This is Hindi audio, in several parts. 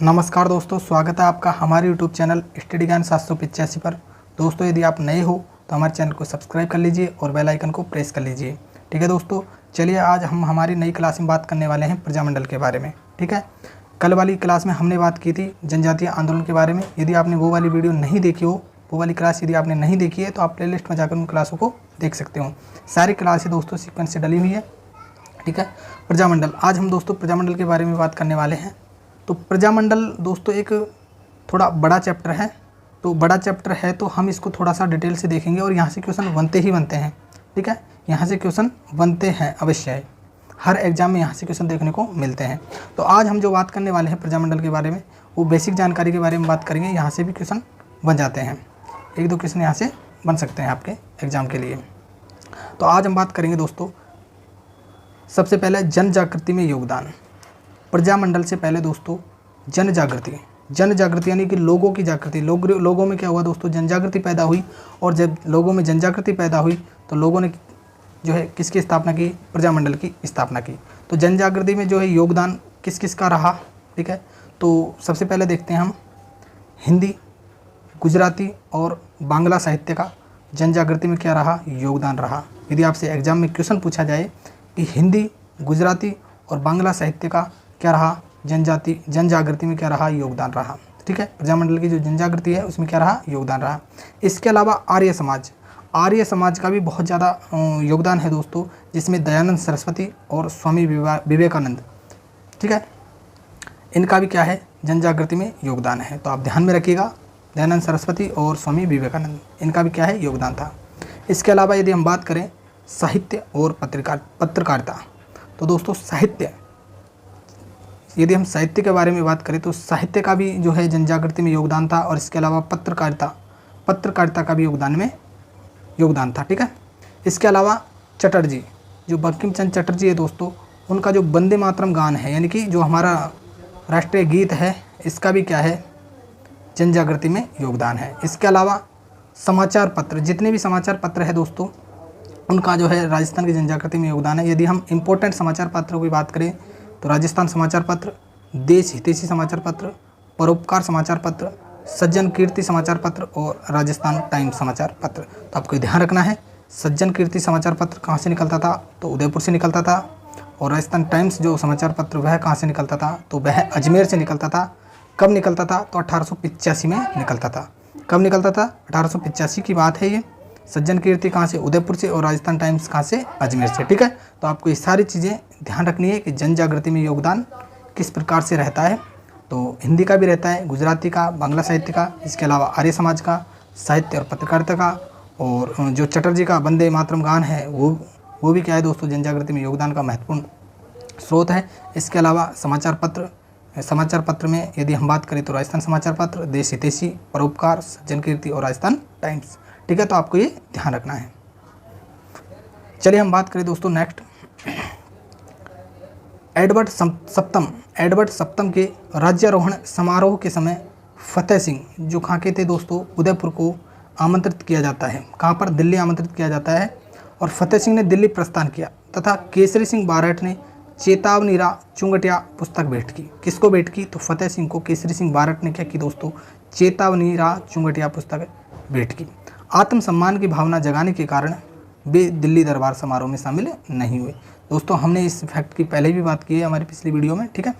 नमस्कार दोस्तों, स्वागत है आपका हमारे YouTube चैनल स्टडी ज्ञान 785 पर। दोस्तों, यदि आप नए हो तो हमारे चैनल को सब्सक्राइब कर लीजिए और बेल आइकन को प्रेस कर लीजिए। ठीक है दोस्तों, चलिए आज हम हमारी नई क्लास में बात करने वाले हैं प्रजामंडल के बारे में। ठीक है, कल वाली क्लास में हमने बात की थी जनजातीय आंदोलन के बारे में। यदि आपने वो वाली वीडियो नहीं देखी हो, वो वाली क्लास यदि आपने नहीं देखी है तो आप प्लेलिस्ट में जाकर उन क्लासों को देख सकते हो। सारी क्लासें दोस्तों सीक्वेंस से डली हुई है। ठीक है, प्रजामंडल, आज हम दोस्तों प्रजामंडल के बारे में बात करने वाले हैं। तो प्रजामंडल दोस्तों एक थोड़ा बड़ा चैप्टर है, तो बड़ा चैप्टर है तो हम इसको थोड़ा सा डिटेल से देखेंगे और यहाँ से क्वेश्चन बनते ही बनते हैं। ठीक है, यहाँ से क्वेश्चन बनते हैं, अवश्य है, हर एग्जाम में यहाँ से क्वेश्चन देखने को मिलते हैं। तो आज हम जो बात करने वाले हैं प्रजामंडल के बारे में, वो बेसिक जानकारी के बारे में बात करेंगे। यहाँ से भी क्वेश्चन बन जाते हैं, एक दो क्वेश्चन यहाँ से बन सकते हैं आपके एग्जाम के लिए। तो आज हम बात करेंगे दोस्तों, सबसे पहले जन जागृति में योगदान। प्रजामंडल से पहले दोस्तों जन जागृति यानी कि लोगों की जागृति। लोगों में क्या हुआ दोस्तों, जन जागृति पैदा हुई। और जब लोगों में जन जागृति पैदा हुई तो लोगों ने जो है किसकी स्थापना की, प्रजामंडल की स्थापना की। तो जन जागृति में जो है योगदान किस किस का रहा। ठीक है, तो सबसे पहले देखते हैं हम हिंदी, गुजराती और बांग्ला साहित्य का जन जागृति में क्या रहा, योगदान रहा। यदि आपसे एग्जाम में क्वेश्चन पूछा जाए कि हिंदी, गुजराती और बांग्ला साहित्य का क्या रहा, जन जागृति में क्या रहा, योगदान रहा। ठीक है, प्रजामंडल की जो जन जागृति है उसमें क्या रहा, योगदान रहा। इसके अलावा आर्य समाज का भी बहुत ज़्यादा योगदान है दोस्तों, जिसमें दयानंद सरस्वती और स्वामी विवेकानंद, ठीक है, इनका भी क्या है, जन जागृति में योगदान है। तो आप ध्यान में रखिएगा, दयानंद सरस्वती और स्वामी विवेकानंद, इनका भी क्या है, योगदान था। इसके अलावा यदि हम बात करें साहित्य और पत्रकारिता, तो दोस्तों साहित्य, यदि हम साहित्य के बारे में बात करें तो साहित्य का भी जो है जन जागृति में योगदान था। और इसके अलावा पत्रकारिता का भी योगदान था। ठीक है, इसके अलावा चटर्जी, जो बंकिम चंद्र चटर्जी है दोस्तों, उनका जो वंदे मातरम गान है, यानी कि जो हमारा राष्ट्रीय गीत है, इसका भी क्या है, जन जागृति में योगदान है। इसके अलावा समाचार पत्र, जितने भी समाचार पत्र है दोस्तों, उनका जो है राजस्थान की जन जागृति में योगदान है। यदि हम इम्पोर्टेंट समाचार पत्रों की बात करें तो राजस्थान समाचार पत्र, देश हितैषी समाचार पत्र, परोपकार समाचार पत्र, सज्जन कीर्ति समाचार पत्र और राजस्थान टाइम्स समाचार पत्र। तो आपको ध्यान रखना है, सज्जन कीर्ति समाचार पत्र कहाँ से निकलता था, तो उदयपुर से निकलता था। और राजस्थान टाइम्स जो समाचार पत्र वह कहाँ से निकलता था, तो वह अजमेर से निकलता था। कब निकलता था, तो 1885 में निकलता था। कब निकलता था, 1885 की बात है ये। सज्जन कीर्ति कहाँ से, उदयपुर से, और राजस्थान टाइम्स कहाँ से, अजमेर से। ठीक है, तो आपको ये सारी चीज़ें ध्यान रखनी है कि जन जागृति में योगदान किस प्रकार से रहता है। तो हिंदी का भी रहता है, गुजराती का, बांग्ला साहित्य का, इसके अलावा आर्य समाज का, साहित्य और पत्रकारिता का, और जो चटर्जी का वंदे मातरम गान है वो भी क्या है दोस्तों, जन जागृति में योगदान का महत्वपूर्ण स्रोत है। इसके अलावा समाचार पत्र में यदि हम बात करें तो राजस्थान समाचार पत्र, देश हितैषी, परोपकार, सज्जन कीर्ति और राजस्थान टाइम्स। ठीक है, तो आपको ये ध्यान रखना है। चलिए हम बात करें दोस्तों नेक्स्ट, एडवर्ड सप्तम के राज्यारोहण समारोह के समय फतेह सिंह, जो कहाँ के थे दोस्तों, उदयपुर को आमंत्रित किया जाता है। कहाँ पर, दिल्ली आमंत्रित किया जाता है। और फतेह सिंह ने दिल्ली प्रस्थान किया तथा केसरी सिंह बारठ ने चेतावनीरा चुंगटिया पुस्तक भेंट की। किसको भेंट की, तो फतेह सिंह को केसरी सिंह बारठ ने क्या की दोस्तों, चेतावनीरा चुंगटिया पुस्तक भेंट की। आत्मसम्मान की भावना जगाने के कारण वे दिल्ली दरबार समारोह में शामिल नहीं हुए। दोस्तों, हमने इस फैक्ट की पहले भी बात की है हमारी पिछली वीडियो में। ठीक है,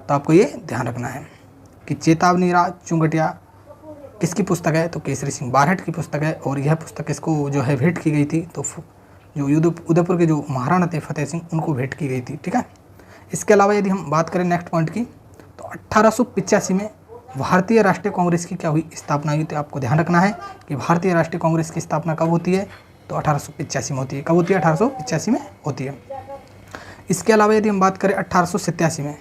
तो आपको ये ध्यान रखना है कि चेतावनीरा चुंगटिया किसकी पुस्तक है, तो केसरी सिंह बारठ की पुस्तक है। और यह पुस्तक किसको जो है भेंट की गई थी, तो जो उदयपुर के जो महाराणा थे फतेह सिंह, उनको भेंट की गई थी। ठीक है, इसके अलावा यदि हम बात करें नेक्स्ट पॉइंट की, तो 1885 में भारतीय राष्ट्रीय कांग्रेस की क्या हुई, स्थापना हुई। तो आपको ध्यान रखना है कि भारतीय राष्ट्रीय कांग्रेस की स्थापना कब होती है, तो 1885 में होती है। कब होती है, 1885 में होती है। इसके अलावा यदि हम बात करें 1887 में,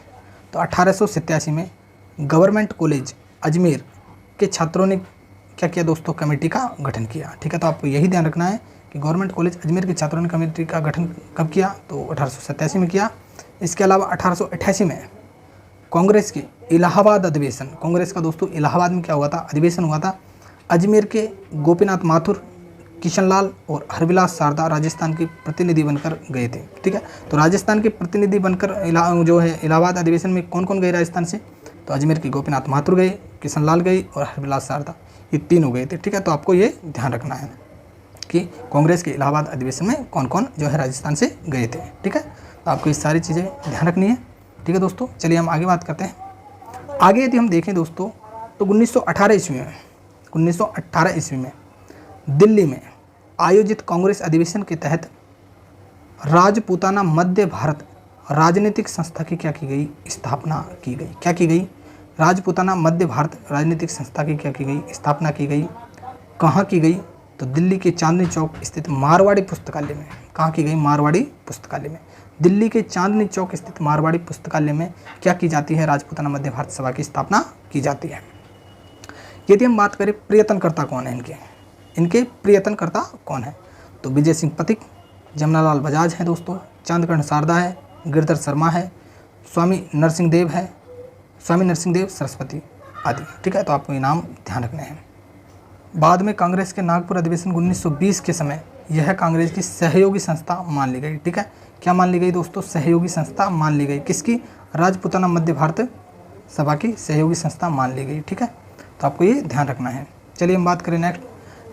तो 1887 में गवर्नमेंट कॉलेज अजमेर के छात्रों ने क्या किया दोस्तों, कमेटी का गठन किया। ठीक है, तो आपको यही ध्यान रखना है कि गवर्नमेंट कॉलेज अजमेर के छात्रों ने कमेटी का गठन कब किया, तो 1887 में किया। इसके अलावा 1888 में कांग्रेस की इलाहाबाद अधिवेशन, कांग्रेस का दोस्तों इलाहाबाद में क्या हुआ था, अधिवेशन हुआ था। अजमेर के गोपीनाथ माथुर, किशनलाल और हरविलास शारदा राजस्थान के प्रतिनिधि बनकर गए थे। ठीक है, तो राजस्थान के प्रतिनिधि बनकर जो है इलाहाबाद अधिवेशन में कौन कौन गए राजस्थान से, तो अजमेर की गोपीनाथ माथुर गए, किशन लाल गई और हरविलास शारदा, ये तीनों गए थे। ठीक है, तो आपको ये ध्यान रखना है कि कांग्रेस के इलाहाबाद अधिवेशन में कौन कौन जो है राजस्थान से गए थे। ठीक है, तो आपको ये सारी चीज़ें ध्यान रखनी है। ठीक है दोस्तों, चलिए हम आगे बात करते हैं। आगे यदि हम देखें दोस्तों तो 1918 ईस्वी में दिल्ली में आयोजित कांग्रेस अधिवेशन के तहत राजपूताना मध्य भारत राजनीतिक संस्था की क्या की गई, स्थापना की गई। क्या की गई, राजपूताना मध्य भारत राजनीतिक संस्था की क्या की गई, स्थापना की गई। कहाँ की गई, तो दिल्ली के चांदनी चौक स्थित मारवाड़ी पुस्तकालय में। कहाँ की गई, मारवाड़ी पुस्तकालय में। दिल्ली के चांदनी चौक स्थित मारवाड़ी पुस्तकालय में क्या की जाती है, राजपूताना मध्य भारत सभा की स्थापना की जाती है। यदि हम बात करें प्रियतनकर्ता कौन है, इनके प्रियतनकर्ता कौन है, तो विजय सिंह पथिक, जमनालाल बजाज है दोस्तों, चंद्रकर्ण शारदा है, गिरधर शर्मा है, स्वामी नरसिंह देव सरस्वती आदि। ठीक है, तो आपको ये नाम ध्यान रखने हैं। बाद में कांग्रेस के नागपुर अधिवेशन 1920 के समय यह कांग्रेस की सहयोगी संस्था मान ली गई। ठीक है, क्या मान ली गई दोस्तों, सहयोगी संस्था मान ली गई। किसकी, राजपूताना मध्य भारत सभा की सहयोगी संस्था मान ली गई। ठीक है, तो आपको ये ध्यान रखना है। चलिए हम बात करें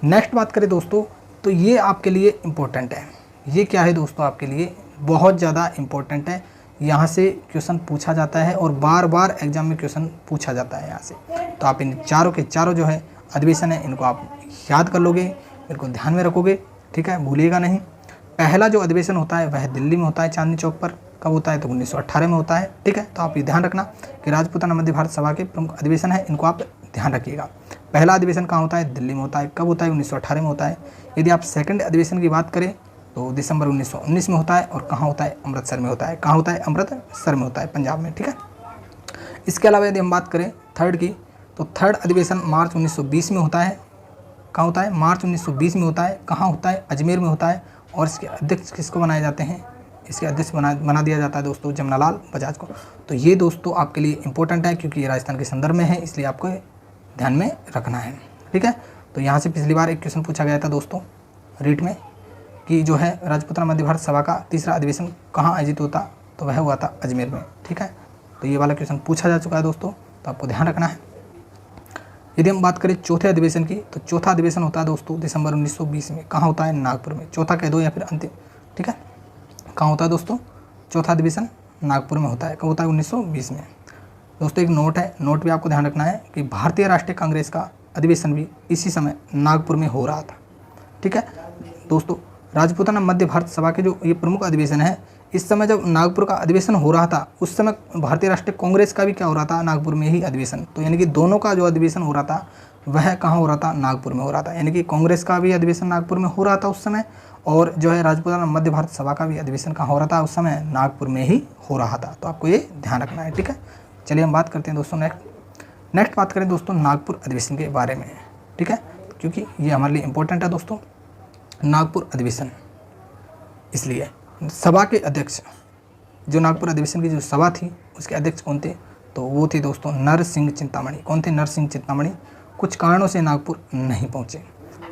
नेक्स्ट बात करें दोस्तों, तो ये आपके लिए इम्पोर्टेंट है। ये क्या है दोस्तों, आपके लिए बहुत ज़्यादा इम्पोर्टेंट है। यहाँ से क्वेश्चन पूछा जाता है और बार बार एग्जाम में क्वेश्चन पूछा जाता है यहाँ से। तो आप इन चारों के चारों जो है अधिवेशन है, इनको आप याद कर लोगे, इनको ध्यान में रखोगे। ठीक है, भूलिएगा नहीं। पहला जो अधिवेशन होता है वह दिल्ली में होता है, चांदनी चौक पर। कब होता है, तो 1918 में होता है। ठीक है, तो आप ये ध्यान रखना कि राजपूताना मध्य भारत सभा के प्रमुख अधिवेशन है, इनको आप ध्यान रखिएगा। पहला अधिवेशन कहाँ होता है, दिल्ली में होता है। कब होता है, 1918 में होता है। यदि आप सेकंड अधिवेशन की बात करें तो दिसंबर 1919 में होता है। और कहाँ होता है, अमृतसर में होता है। कहाँ होता है, अमृतसर में होता है, पंजाब में। ठीक है, इसके अलावा यदि हम बात करें थर्ड की, तो थर्ड अधिवेशन मार्च 1920 में होता है। कहाँ होता है, मार्च 1920 में होता है। कहाँ होता है, अजमेर में होता है। और इसके अध्यक्ष किसको बनाए जाते हैं, इसके अध्यक्ष बना दिया जाता है दोस्तों जमनालाल बजाज को। तो ये दोस्तों आपके लिए इंपॉर्टेंट है क्योंकि ये राजस्थान के संदर्भ में है, इसलिए आपको ध्यान में रखना है। ठीक है, तो यहाँ से पिछली बार एक क्वेश्चन पूछा गया था दोस्तों रीट में कि जो है राजपूताना मध्य भारत सभा का तीसरा अधिवेशन कहाँ आयोजित होता, तो वह हुआ था अजमेर में। ठीक है, तो ये वाला क्वेश्चन पूछा जा चुका है दोस्तों, तो आपको ध्यान रखना है। यदि हम बात करें चौथे अधिवेशन की, तो चौथा अधिवेशन होता है दोस्तों दिसंबर 1920 में। कहाँ होता है, नागपुर में। चौथा कह दो या फिर अंतिम। ठीक है, कहाँ होता है दोस्तों, चौथा अधिवेशन नागपुर में होता है। कब होता है, 1920 में। दोस्तों एक नोट है, नोट भी आपको ध्यान रखना है कि भारतीय राष्ट्रीय कांग्रेस का अधिवेशन भी इसी समय नागपुर में हो रहा था। ठीक है दोस्तों, राजपूताना मध्य भारत सभा के जो ये प्रमुख अधिवेशन है, इस समय जब नागपुर का अधिवेशन हो रहा था उस समय भारतीय राष्ट्रीय कांग्रेस का भी क्या हो रहा था, नागपुर में ही अधिवेशन। तो यानी कि दोनों का जो अधिवेशन हो रहा था वह कहाँ हो रहा था, नागपुर में हो रहा था। यानी कि कांग्रेस का भी अधिवेशन नागपुर में हो रहा था उस समय, और जो है राजपूताना मध्य भारत सभा का भी अधिवेशन कहाँ हो रहा था उस समय, नागपुर में ही हो रहा था। तो आपको ये ध्यान रखना है। ठीक है, चलिए हम बात करते हैं दोस्तों नेक्स्ट बात करें दोस्तों नागपुर अधिवेशन के बारे में। ठीक है, क्योंकि ये हमारे लिए इंपॉर्टेंट है दोस्तों नागपुर अधिवेशन। इसलिए सभा के अध्यक्ष, जो नागपुर अधिवेशन की जो सभा थी उसके अध्यक्ष कौन थे, तो वो थे दोस्तों नरसिंह चिंतामणि। कौन थे, नरसिंह चिंतामणि। कुछ कारणों से नागपुर नहीं पहुँचे,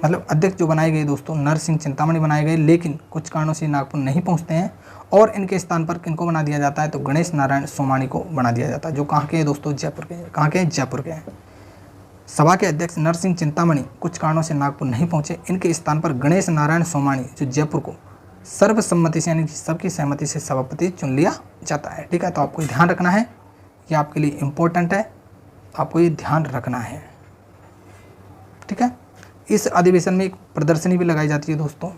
मतलब अध्यक्ष जो बनाए गए दोस्तों नरसिंह चिंतामणि बनाए गए, लेकिन कुछ कारणों से नागपुर नहीं पहुँचते हैं। और इनके स्थान पर किनको बना दिया जाता है, तो गणेश नारायण सोमानी को बना दिया जाता है, जो कहाँ के हैं दोस्तों, जयपुर के। कहाँ के हैं, जयपुर के हैं। सभा के अध्यक्ष नरसिंह चिंतामणि कुछ कारणों से नागपुर नहीं पहुँचे, इनके स्थान पर गणेश नारायण सोमानी जो जयपुर को सर्वसम्मति से यानी कि सबकी सहमति से सभापति चुन लिया जाता है। ठीक है, तो आपको ध्यान रखना है, ये आपके लिए इम्पोर्टेंट है, आपको ये ध्यान रखना है। ठीक है, इस अधिवेशन में एक प्रदर्शनी भी लगाई जाती है दोस्तों,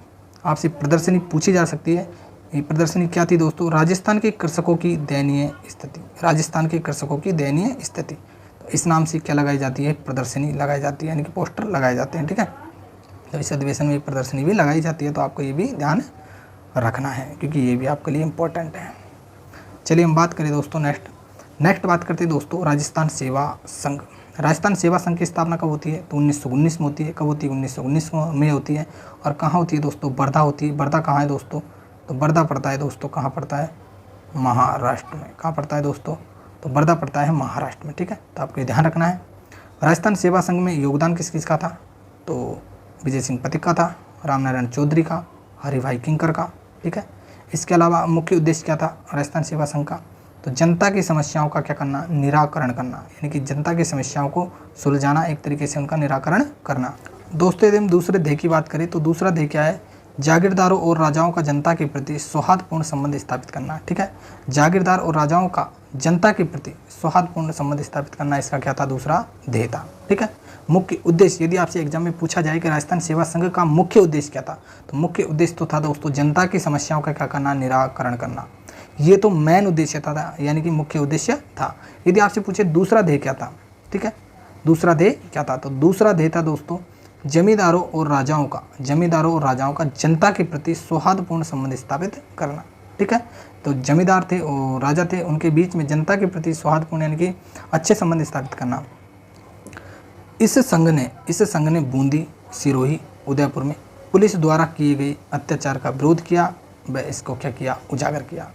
आपसे प्रदर्शनी पूछी जा सकती है। ये प्रदर्शनी क्या थी दोस्तों, राजस्थान के कृषकों की दयनीय स्थिति। राजस्थान के कृषकों की दयनीय स्थिति, तो इस नाम से क्या लगाई जाती है, प्रदर्शनी लगाई जाती है, यानी कि पोस्टर लगाए जाते हैं। ठीक है, तो इस अधिवेशन में एक प्रदर्शनी भी लगाई जाती है, तो आपको ये भी ध्यान रखना है क्योंकि ये भी आपके लिए इम्पोर्टेंट है। चलिए हम बात करें दोस्तों नेक्स्ट बात करते हैं दोस्तों राजस्थान सेवा संघ। राजस्थान सेवा संघ की स्थापना कब होती है, तो 1919 में होती है। कब होती है, 1919 में होती है। और कहाँ होती है दोस्तों, वर्धा होती है। वर्धा कहाँ है दोस्तों, तो वर्धा पड़ता है दोस्तों, कहाँ पड़ता है, महाराष्ट्र में। कहाँ पड़ता है दोस्तों, तो वर्धा पड़ता है महाराष्ट्र में। ठीक है, तो आपको ध्यान रखना है। राजस्थान सेवा संघ में योगदान किस किस का था, तो विजय सिंह पथिक का था, रामनारायण चौधरी का, हरिभाई किंकर का। ठीक है, इसके अलावा मुख्य उद्देश्य क्या था राजस्थान सेवा संघ का, तो जनता की समस्याओं का क्या करना, निराकरण करना, यानी कि जनता की समस्याओं को सुलझाना, एक तरीके से उनका निराकरण करना। दोस्तों यदि हम दूसरे ध्येय की बात करें तो दूसरा ध्येय क्या है, जागीरदारों और राजाओं का जनता के प्रति सौहार्दपूर्ण संबंध स्थापित करना। ठीक है, जागीरदार और राजाओं का जनता के प्रति सौहार्दपूर्ण संबंध स्थापित करना इसका क्या था, दूसरा ध्येय था। ठीक है, मुख्य उद्देश्य, यदि आपसे एग्जाम में पूछा जाए कि राजस्थान सेवा संघ का मुख्य उद्देश्य क्या था, तो मुख्य उद्देश्य तो था दोस्तों जनता की समस्याओं का क्या करना, निराकरण करना। ये तो मेन उद्देश्य था, यानी कि मुख्य उद्देश्य था। यदि आपसे पूछे दूसरा ध्येय क्या था, ठीक है, दूसरा ध्येय क्या था, तो दूसरा ध्येय था दोस्तों जमींदारों और राजाओं का जनता के प्रति सौहार्दपूर्ण संबंध स्थापित करना। ठीक है, तो जमींदार थे और राजा थे, उनके बीच में जनता के प्रति सौहार्दपूर्ण यानी कि अच्छे संबंध स्थापित करना। इस संघ ने बूंदी, सिरोही, उदयपुर में पुलिस द्वारा किए गए अत्याचार का विरोध किया, व इसको क्या किया, उजागर किया।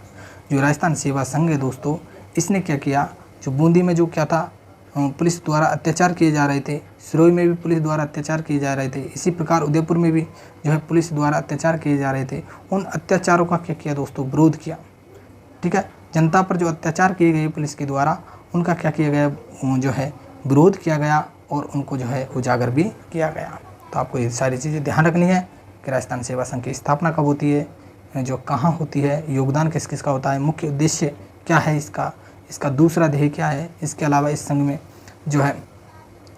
जो राजस्थान सेवा संघ है दोस्तों, इसने क्या किया, जो बूंदी में जो क्या था, पुलिस द्वारा अत्याचार किए जा रहे थे, सिरोही में भी पुलिस द्वारा अत्याचार किए जा रहे थे, इसी प्रकार उदयपुर में भी जो है पुलिस द्वारा अत्याचार किए जा रहे थे, उन अत्याचारों का क्या किया दोस्तों, विरोध किया। ठीक है, जनता पर जो अत्याचार किए गए पुलिस के द्वारा, उनका क्या किया गया, जो है विरोध किया गया और उनको जो है उजागर भी किया गया। तो आपको ये सारी चीज़ें ध्यान रखनी है कि राजस्थान सेवा संघ की स्थापना कब होती है, जो कहाँ होती है, योगदान किस किस का होता है, मुख्य उद्देश्य क्या है इसका दूसरा ध्येय क्या है। इसके अलावा इस संघ में जो है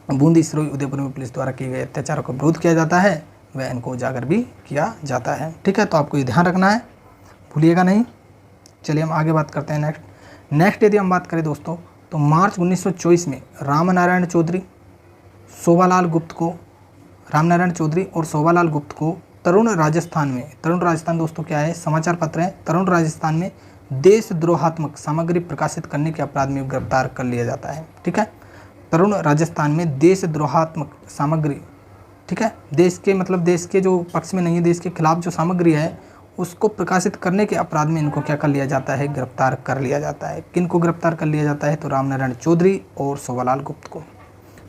बूंदी, सिरोही, उदयपुर में पुलिस द्वारा किए गए अत्याचारों का विरोध किया जाता है, वह इनको उजागर भी किया जाता है। ठीक है, तो आपको ये ध्यान रखना है, भूलिएगा नहीं। चलिए हम आगे बात करते हैं। नेक्स्ट यदि हम बात करें दोस्तों, तो मार्च 1924 में रामनारायण चौधरी और शोभालाल गुप्त को तरुण राजस्थान दोस्तों क्या है, समाचार पत्र है, तरुण राजस्थान में देशद्रोहात्मक सामग्री प्रकाशित करने के अपराध में गिरफ्तार कर लिया जाता है। ठीक है, तरुण राजस्थान में देशद्रोहात्मक सामग्री, ठीक है, देश के जो पक्ष में नहीं है, देश के खिलाफ जो सामग्री है उसको प्रकाशित करने के अपराध में इनको क्या कर लिया जाता है, गिरफ्तार कर लिया जाता है। किन को गिरफ्तार कर लिया जाता है, तो रामनारायण चौधरी और शोभालाल गुप्त को।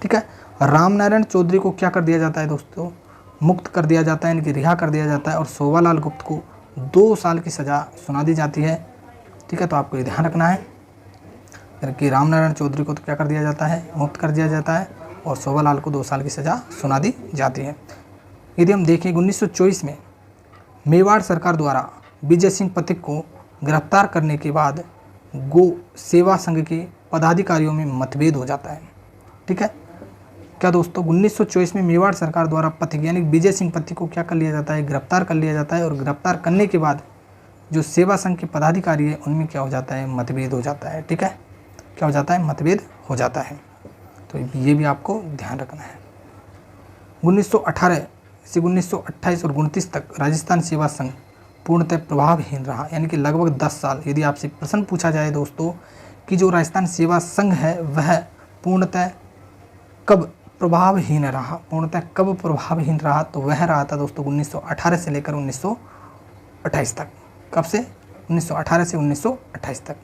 ठीक है, रामनारायण चौधरी को क्या कर दिया जाता है दोस्तों, मुक्त कर दिया जाता है, इनकी रिहा कर दिया जाता है, और शोभालाल गुप्त को 2 साल की सज़ा सुना दी जाती है। ठीक है, तो आपको ये ध्यान रखना है कि रामनारायण चौधरी को तो क्या कर दिया जाता है, मुक्त कर दिया जाता है, और शोभालाल को 2 साल की सज़ा सुना दी जाती है। यदि हम देखें 1924 में मेवाड़ सरकार द्वारा विजय सिंह पथिक को गिरफ्तार करने के बाद गो सेवा संघ के पदाधिकारियों में मतभेद हो जाता है। ठीक है, क्या दोस्तों 1924 में मेवाड़ सरकार द्वारा पथिक यानी विजय सिंह पथिक को क्या कर लिया जाता है, गिरफ्तार कर लिया जाता है, और गिरफ्तार करने के बाद जो सेवा संघ के पदाधिकारी है उनमें क्या हो जाता है, मतभेद हो जाता है। ठीक है, क्या हो जाता है, मतभेद हो जाता है। तो ये भी आपको ध्यान रखना है। 1918 से 1928 और 29 तक राजस्थान सेवा संघ पूर्णतः प्रभावहीन रहा, यानी कि लगभग 10 साल। यदि आपसे प्रश्न पूछा जाए दोस्तों कि जो राजस्थान सेवा संघ है वह पूर्णतः कब प्रभावहीन रहा, तो वह रहा था दोस्तों 1918 से लेकर 1928 तक। कब से, 1918 से 1928 तक।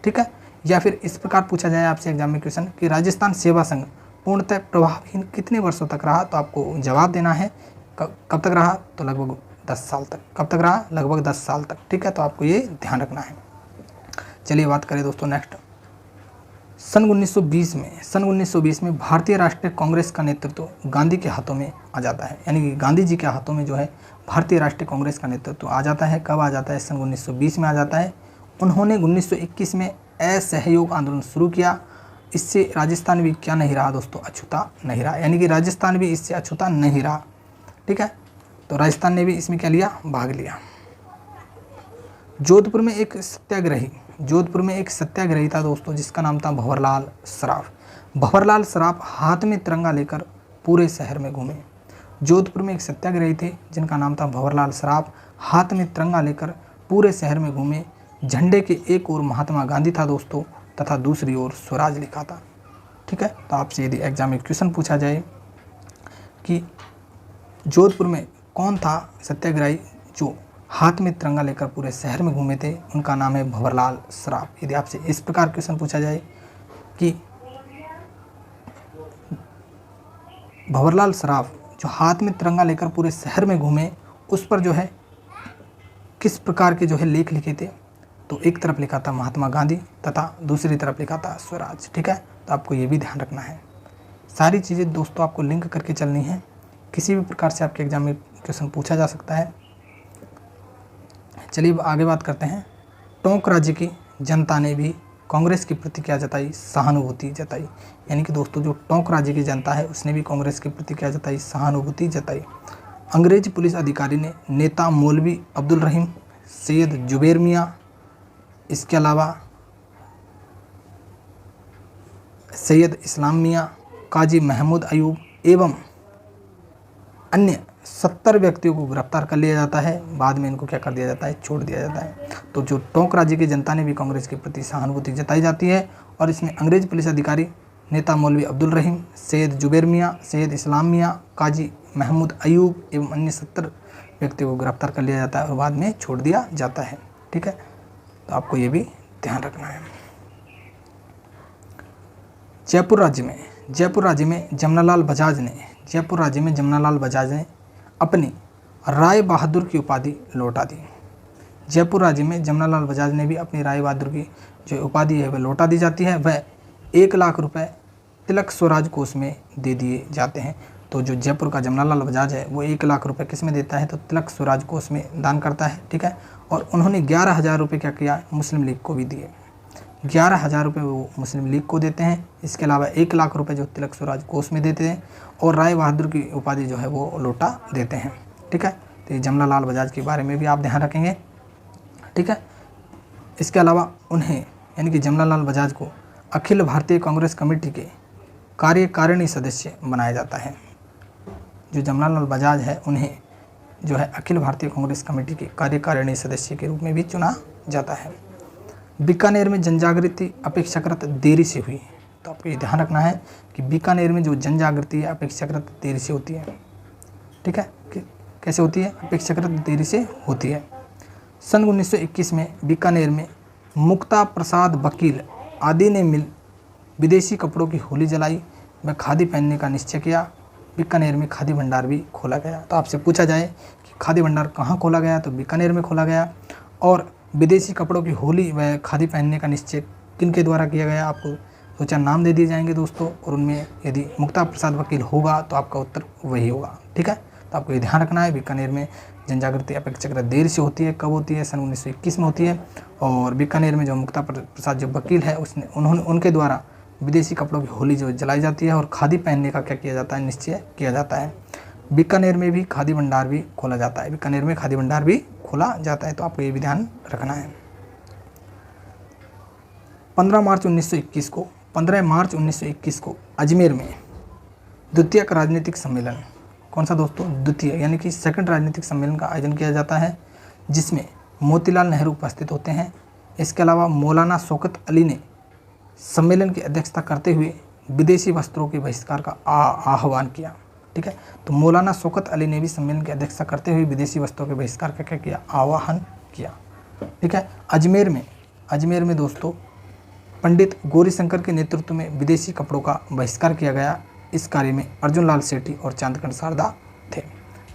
ठीक है, या फिर इस प्रकार पूछा जाए आपसे एग्जाम में क्वेश्चन कि राजस्थान सेवा संघ पूर्णतः प्रभावहीन कितने वर्षों तक रहा, तो आपको जवाब देना है कब तक रहा, तो लगभग 10 साल तक। कब तक रहा, लगभग 10 साल तक। ठीक है, तो आपको ये ध्यान रखना है। चलिए बात करें दोस्तों नेक्स्ट, सन 1920 में भारतीय राष्ट्रीय कांग्रेस का नेतृत्व गांधी के हाथों में आ जाता है, यानी कि गांधी जी के हाथों में जो है भारतीय राष्ट्रीय कांग्रेस का नेतृत्व आ जाता है। कब आ जाता है, सन 1920 में आ जाता है। उन्होंने 1921 में असहयोग आंदोलन शुरू किया। इससे राजस्थान भी क्या नहीं रहा दोस्तों, अछूता नहीं रहा, यानी कि राजस्थान भी इससे अछूता नहीं रहा। ठीक है, तो राजस्थान ने भी इसमें क्या लिया, भाग लिया। जोधपुर में एक सत्याग्रही था दोस्तों, जिसका नाम था भंवरलाल सराफ हाथ में तिरंगा लेकर पूरे शहर में घूमे। जोधपुर में एक सत्याग्रही थे जिनका नाम था भंवरलाल सराफ, हाथ में तिरंगा लेकर पूरे शहर में घूमे। झंडे के एक ओर महात्मा गांधी था दोस्तों, तथा दूसरी ओर स्वराज लिखा था। ठीक है, तो आपसे यदि एग्जाम में क्वेश्चन पूछा जाए कि जोधपुर में कौन था सत्याग्रही जो हाथ में तिरंगा लेकर पूरे शहर में घूमे थे, उनका नाम है भंवरलाल सराफ। यदि आपसे इस प्रकार क्वेश्चन पूछा जाए कि भंवरलाल सराफ जो हाथ में तिरंगा लेकर पूरे शहर में घूमे, उस पर जो है किस प्रकार के जो है लेख लिखे थे, तो एक तरफ लिखा था महात्मा गांधी तथा दूसरी तरफ लिखा था स्वराज। ठीक है, तो आपको ये भी ध्यान रखना है। सारी चीज़ें दोस्तों आपको लिंक करके चलनी है, किसी भी प्रकार से आपके एग्जाम में क्वेश्चन पूछा जा सकता है। चलिए आगे बात करते हैं। टोंक राज्य की जनता ने भी कांग्रेस के प्रति क्या जताई, सहानुभूति जताई। यानी कि दोस्तों जो टोंक राज्य की जनता है उसने भी कांग्रेस के प्रति क्या जताई, सहानुभूति जताई। अंग्रेज पुलिस अधिकारी ने नेता मौलवी अब्दुल रहीम, सैयद जुबैर मियाँ, इसके अलावा सैयद इस्लाम मियाँ, काजी महमूद अयूब एवं अन्य 70 व्यक्तियों को गिरफ्तार कर लिया जाता है। बाद में इनको क्या कर दिया जाता है, छोड़ दिया जाता है। तो जो टोंक राज्य की जनता ने भी कांग्रेस के प्रति सहानुभूति जताई जाती है और इसमें अंग्रेज पुलिस अधिकारी नेता मौलवी अब्दुल रहीम, सैयद जुबैर मियाँ, सैयद इस्लाम मियाँ, काजी महमूद अयूब एवं अन्य 70 व्यक्तियों को गिरफ्तार कर लिया जाता है और बाद में छोड़ दिया जाता है। ठीक है, तो आपको ये भी ध्यान रखना है। जयपुर राज्य में जमनालाल बजाज ने अपनी राय बहादुर की उपाधि लौटा दी। जयपुर राज्य में जमनालाल बजाज ने भी अपनी राय बहादुर की जो उपाधि है वह लौटा दी जाती है। वह 1 लाख रुपए तिलक स्वराज कोष में दे दिए जाते हैं। तो जो जयपुर का जमनालाल बजाज है वो 1 लाख रुपए किस में देता है, तो तिलक स्वराज कोष में दान करता है। ठीक है, और उन्होंने 11,000 रुपये क्या किया, मुस्लिम लीग को भी दिए। 11,000 रुपये वो मुस्लिम लीग को देते हैं। इसके अलावा 1 लाख रुपए जो तिलक स्वराज कोष में देते हैं और राय बहादुर की उपाधि जो है वो लौटा देते हैं। ठीक है, तो ये जमनालाल बजाज के बारे में भी आप ध्यान रखेंगे। ठीक है, इसके अलावा उन्हें यानी कि जमनालाल बजाज को अखिल भारतीय कांग्रेस कमेटी के कार्यकारिणी सदस्य बनाया जाता है। जो जमनालाल बजाज है उन्हें जो है अखिल भारतीय कांग्रेस कमेटी के कार्यकारिणी सदस्य के रूप में भी चुना जाता है। बीकानेर में जनजागृति अपेक्षाकृत देरी से हुई। तो आपको ये ध्यान रखना है कि बीकानेर में जो जनजागृति है अपेक्षाकृत देरी से होती है। ठीक है, कैसे होती है, अपेक्षाकृत देरी से होती है। सन 1921 में बीकानेर में मुक्ता प्रसाद वकील आदि ने मिल विदेशी कपड़ों की होली जलाई व खादी पहनने का निश्चय किया। बीकानेर में खादी भंडार भी खोला गया। तो आपसे पूछा जाए कि खादी भंडार कहाँ खोला गया, तो बीकानेर में खोला गया। और विदेशी कपड़ों की होली व खादी पहनने का निश्चय किन के द्वारा किया गया, आपको 2-4 नाम दे दिए जाएंगे दोस्तों, और उनमें यदि मुक्ता प्रसाद वकील होगा तो आपका उत्तर वही होगा। ठीक है, तो आपको ये ध्यान रखना है। बीकानेर में जनजागृति अपेक्षाकृत देर से होती है। कब होती है, सन 1921 में होती है। और बीकानेर में जो मुक्ता प्रसाद जो वकील है उनके द्वारा विदेशी कपड़ों की होली जो जलाई जाती है और खादी पहनने का क्या किया जाता है, निश्चय किया जाता है। बीकानेर में भी खादी भंडार भी खोला जाता है। बीकानेर में खादी भंडार भी खोला जाता है, तो आपको ये भी ध्यान रखना है। 15 मार्च 1921 को अजमेर में द्वितीय राजनीतिक सम्मेलन, कौन सा दोस्तों, द्वितीय यानी कि सेकंड राजनीतिक सम्मेलन का आयोजन किया जाता है, जिसमें मोतीलाल नेहरू उपस्थित होते हैं। इसके अलावा मौलाना शौकत अली ने सम्मेलन की अध्यक्षता करते हुए विदेशी वस्त्रों के बहिष्कार का आह्वान किया। ठीक है, तो मौलाना शौकत अली ने भी सम्मेलन की अध्यक्षता करते हुए विदेशी वस्त्रों के बहिष्कार का क्या किया, आह्वान किया। ठीक है, अजमेर में दोस्तों पंडित गौरीशंकर के नेतृत्व में विदेशी कपड़ों का बहिष्कार किया गया। इस कार्य में अर्जुन लाल सेठी और चांदकंड शारदा थे।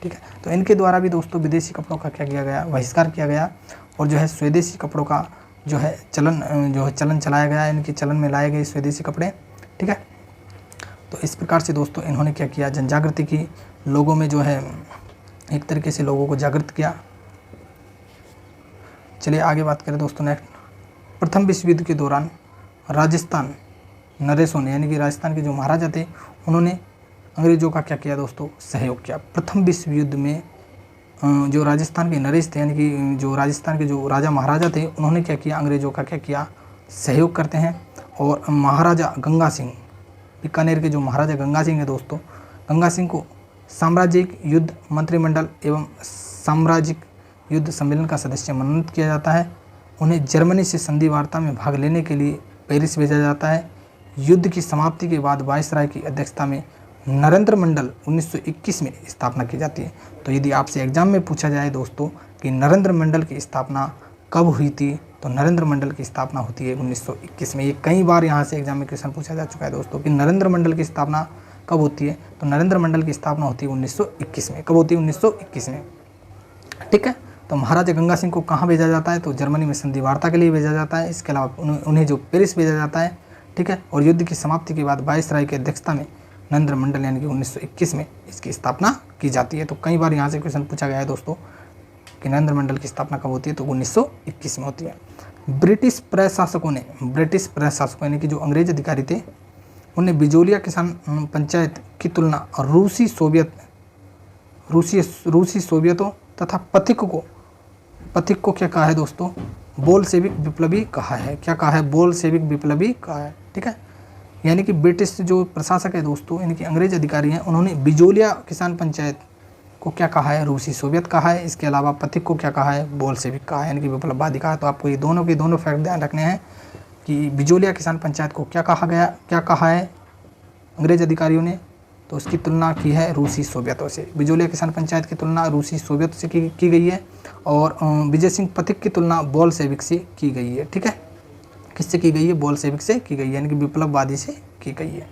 ठीक है, तो इनके द्वारा भी दोस्तों विदेशी कपड़ों का क्या किया गया, बहिष्कार किया गया और जो है स्वदेशी कपड़ों का जो है चलन चलाया गया, इनके चलन में लाए गए स्वदेशी कपड़े। ठीक है, तो इस प्रकार से दोस्तों इन्होंने क्या किया, जनजागृति की, लोगों में जो है एक तरीके से लोगों को जागृत किया। चलिए आगे बात करें दोस्तों। नेक्स्ट, प्रथम विश्व युद्ध के दौरान राजस्थान नरेशों ने यानी कि राजस्थान के जो महाराजा थे उन्होंने अंग्रेजों का क्या किया दोस्तों, सहयोग किया। प्रथम विश्व युद्ध में जो राजस्थान के नरेश थे यानी कि जो राजस्थान के जो राजा महाराजा थे उन्होंने क्या किया, अंग्रेजों का क्या किया, सहयोग करते हैं। और महाराजा गंगा सिंह, बीकानेर के जो महाराजा गंगा सिंह है दोस्तों, गंगा सिंह को साम्राज्यिक युद्ध मंत्रिमंडल एवं साम्राज्यिक युद्ध सम्मेलन का सदस्य मनोनीत किया जाता है। उन्हें जर्मनी से संधि वार्ता में भाग लेने के लिए पेरिस भेजा जाता है। युद्ध की समाप्ति के बाद वायसराय की अध्यक्षता में नरेंद्र मंडल 1921 में स्थापना की जाती है। तो यदि आपसे एग्जाम में पूछा जाए दोस्तों कि नरेंद्र मंडल की स्थापना कब हुई थी, तो नरेंद्र मंडल की स्थापना होती है 1921 में। ये कई बार यहाँ से एग्जाम में क्वेश्चन पूछा जा चुका है दोस्तों कि नरेंद्र मंडल की स्थापना कब होती है, तो नरेंद्र मंडल की स्थापना होती है 1921 में। कब होती है, 1921 में। ठीक है, तो महाराजा गंगा सिंह को कहाँ भेजा जाता है, तो जर्मनी में संधि वार्ता के लिए भेजा जाता है। इसके अलावा उन्हें जो पेरिस भेजा जाता है, ठीक है। और युद्ध की समाप्ति के बाद वायसराय की अध्यक्षता में नरेंद्र मंडल यानी कि 1921 में इसकी स्थापना की जाती है। तो कई बार यहाँ से क्वेश्चन पूछा गया है दोस्तों कि नरेंद्र मंडल की स्थापना कब होती है, तो 1921 में होती है। ब्रिटिश प्रशासकों यानी कि जो अंग्रेज अधिकारी थे, उन्हें बिजोलिया किसान पंचायत की तुलना रूसी सोवियतों तथा पथिक को क्या कहा है दोस्तों, बोल्शेविक विप्लवी कहा है। क्या कहा है, बोल्शेविक विप्लवी कहा है, ठीक है। यानी कि ब्रिटिश जो प्रशासक है दोस्तों, यानी कि अंग्रेज अधिकारी हैं, उन्होंने बिजोलिया किसान पंचायत को क्या कहा है, रूसी सोवियत कहा है। इसके अलावा पथिक को क्या कहा है, बोल्शेविक कहा है, यानी कि विप्लववादी कहा है। तो आपको ये दोनों के दोनों फैक्ट ध्यान रखने हैं कि बिजोलिया किसान पंचायत को क्या कहा है अंग्रेज अधिकारियों ने, तो उसकी तुलना की है रूसी सोवियतों से। बिजोलिया किसान पंचायत की तुलना रूसी सोवियत से की गई है और विजय सिंह पथिक की तुलना बोल्शेविक से की गई है, ठीक है। किससे की गई है, बोल्शेविक से की गई है, यानी कि विप्लववादी से की गई है।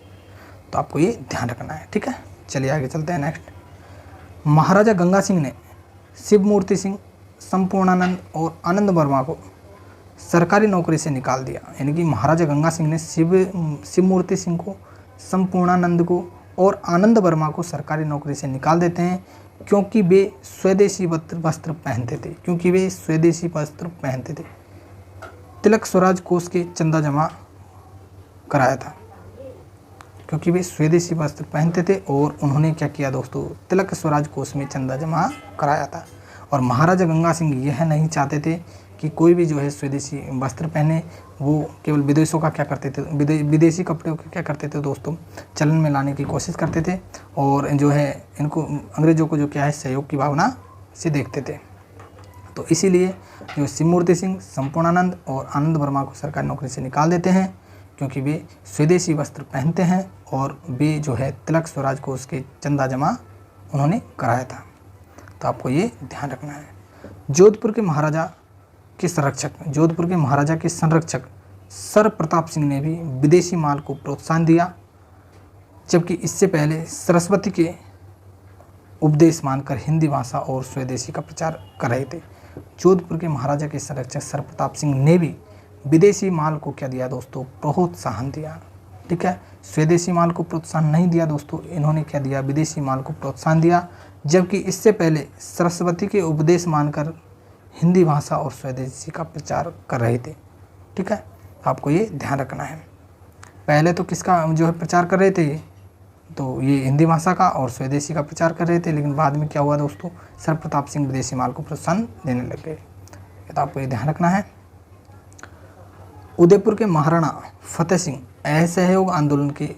तो आपको ये ध्यान रखना है, ठीक है। चलिए आगे चलते हैं नेक्स्ट। महाराजा गंगा सिंह ने शिवमूर्ति सिंह, संपूर्णानंद और आनंद वर्मा को सरकारी नौकरी से निकाल दिया। यानी कि महाराजा गंगा सिंह ने शिवमूर्ति सिंह को, संपूर्णानंद को और आनंद वर्मा को सरकारी नौकरी से निकाल देते हैं क्योंकि वे स्वदेशी वस्त्र पहनते थे। तिलक स्वराज कोष के चंदा जमा कराया था, क्योंकि वे स्वदेशी वस्त्र पहनते थे और उन्होंने क्या किया दोस्तों, तिलक स्वराज कोष में चंदा जमा कराया था। और महाराजा गंगा सिंह यह नहीं चाहते थे कि कोई भी जो है स्वदेशी वस्त्र पहने। वो केवल विदेशों का क्या करते थे, विदेशी कपड़ों का क्या करते थे दोस्तों, चलन में लाने की कोशिश करते थे और जो है इनको अंग्रेज़ों को जो क्या है सहयोग की भावना से देखते थे। तो इसीलिए जो शिवमूर्ति सिंह, संपूर्णानंद और आनंद वर्मा को सरकारी नौकरी से निकाल देते हैं क्योंकि वे स्वदेशी वस्त्र पहनते हैं और वे जो है तिलक स्वराज को उसके चंदा जमा उन्होंने कराया था। तो आपको ये ध्यान रखना है। जोधपुर के महाराजा के संरक्षक सर प्रताप सिंह ने भी विदेशी माल को प्रोत्साहन दिया, जबकि इससे पहले सरस्वती के उपदेश मानकर हिंदी भाषा और स्वदेशी का प्रचार कर रहे थे। जोधपुर के महाराजा के संरक्षक सर प्रताप सिंह ने भी विदेशी माल को क्या दिया दोस्तों, प्रोत्साहन दिया, ठीक है। स्वदेशी माल को प्रोत्साहन नहीं दिया दोस्तों, इन्होंने क्या दिया, विदेशी माल को प्रोत्साहन दिया, जबकि इससे पहले सरस्वती के उपदेश मानकर हिंदी भाषा और स्वदेशी का प्रचार कर रहे थे, ठीक है। आपको ये ध्यान रखना है। पहले तो किसका जो है प्रचार कर रहे थे, तो ये हिंदी भाषा का और स्वदेशी का प्रचार कर रहे थे, लेकिन बाद में क्या हुआ दोस्तों, सर प्रताप सिंह विदेशी माल को प्रोत्साहन देने लग गए। तो आपको ये ध्यान रखना है। उदयपुर के महाराणा फतेह सिंह असहयोग आंदोलन के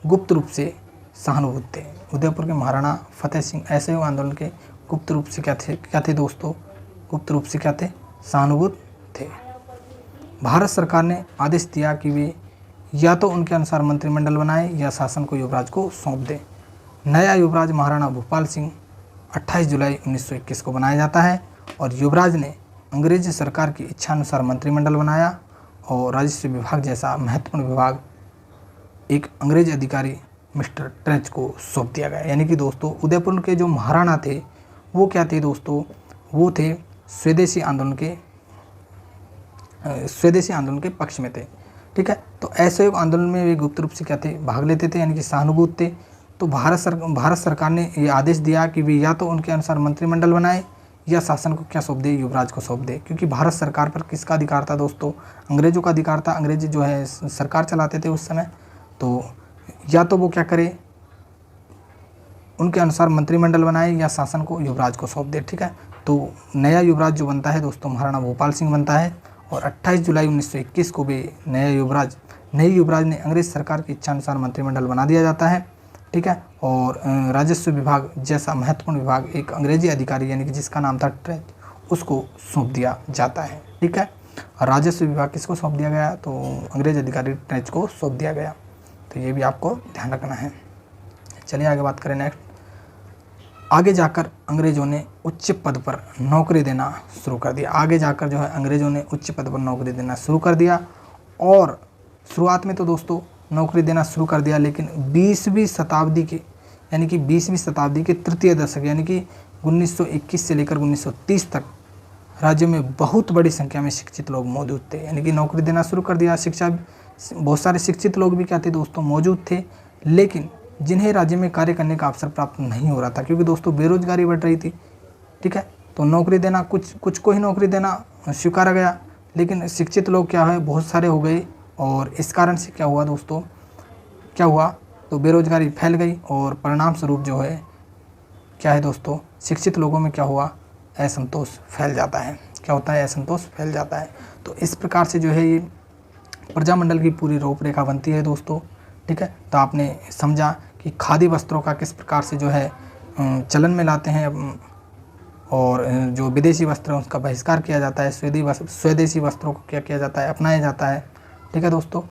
गुप्त रूप से सहानुभूत थे। उदयपुर के महाराणा फतेह सिंह असहयोग आंदोलन के गुप्त रूप से क्या थे दोस्तों, गुप्त रूप से क्या थे, सहानुभूत थे। भारत सरकार ने आदेश दिया कि वे या तो उनके अनुसार मंत्रिमंडल बनाए या शासन को युवराज को सौंप दे। नया युवराज महाराणा भूपाल सिंह 28 जुलाई 1921 को बनाया जाता है और युवराज ने अंग्रेज सरकार की इच्छा अनुसार मंत्रिमंडल बनाया और राजस्व विभाग जैसा महत्वपूर्ण विभाग एक अंग्रेज अधिकारी मिस्टर ट्रेच को सौंप दिया गया। यानी कि दोस्तों उदयपुर के जो महाराणा थे वो क्या थे दोस्तों, वो थे स्वदेशी आंदोलन के पक्ष में थे, ठीक है। तो असहयोग आंदोलन में वे गुप्त रूप से क्या थे, भाग लेते थे, यानी कि सहानुभूत थे। तो भारत सरकार ने ये आदेश दिया कि वे या तो उनके अनुसार मंत्रिमंडल बनाए या शासन को क्या सौंप दे, युवराज को सौंप दे, क्योंकि भारत सरकार पर किसका अधिकार था दोस्तों, अंग्रेजों का अधिकार था। अंग्रेज जो है सरकार चलाते थे उस समय, तो या तो वो क्या करे, उनके अनुसार मंत्रिमंडल बनाए या शासन को युवराज को सौंप दे, ठीक है। तो नया युवराज जो बनता है दोस्तों महाराणा भूपाल सिंह बनता है और 28 जुलाई 1921 को भी नए युवराज ने अंग्रेज सरकार की इच्छा अनुसार मंत्रिमंडल बना दिया जाता है, ठीक है। और राजस्व विभाग जैसा महत्वपूर्ण विभाग एक अंग्रेजी अधिकारी यानी कि जिसका नाम था ट्रेच, उसको सौंप दिया जाता है, ठीक है। और राजस्व विभाग किसको सौंप दिया गया, तो अंग्रेज अधिकारी ट्रेच को सौंप दिया गया। तो ये भी आपको ध्यान रखना है। चलिए आगे बात करें नेक्स्ट। आगे जाकर अंग्रेज़ों ने उच्च पद पर नौकरी देना शुरू कर दिया। आगे जाकर जो है अंग्रेज़ों ने उच्च पद पर नौकरी देना शुरू कर दिया और शुरुआत में तो दोस्तों नौकरी देना शुरू कर दिया, लेकिन 20वीं शताब्दी के तृतीय दशक यानी कि 1921 से लेकर 1930 तक राज्य में बहुत बड़ी संख्या में शिक्षित लोग मौजूद थे, यानी कि नौकरी देना शुरू कर दिया। शिक्षा, बहुत सारे शिक्षित लोग भी क्या थे दोस्तों, मौजूद थे, लेकिन जिन्हें राज्य में कार्य करने का अवसर प्राप्त नहीं हो रहा था, क्योंकि दोस्तों बेरोजगारी बढ़ रही थी। ठीक है, तो नौकरी देना, कुछ को ही नौकरी देना स्वीकारा गया, लेकिन शिक्षित लोग क्या है बहुत सारे हो गए, और इस कारण से क्या हुआ दोस्तों, क्या हुआ, तो बेरोजगारी फैल गई, और परिणाम स्वरूप जो है क्या है दोस्तों, शिक्षित लोगों में क्या हुआ, असंतोष फैल जाता है। क्या होता है, असंतोष फैल जाता है। तो इस प्रकार से जो है ये प्रजामंडल की पूरी रूपरेखा बनती है दोस्तों। ठीक है, तो आपने समझा कि खादी वस्त्रों का किस प्रकार से जो है चलन में लाते हैं, और जो विदेशी वस्त्र हैं उसका बहिष्कार किया जाता है, स्वदेशी वस्त्रों को क्या किया जाता है, अपनाया जाता है। ठीक है दोस्तों।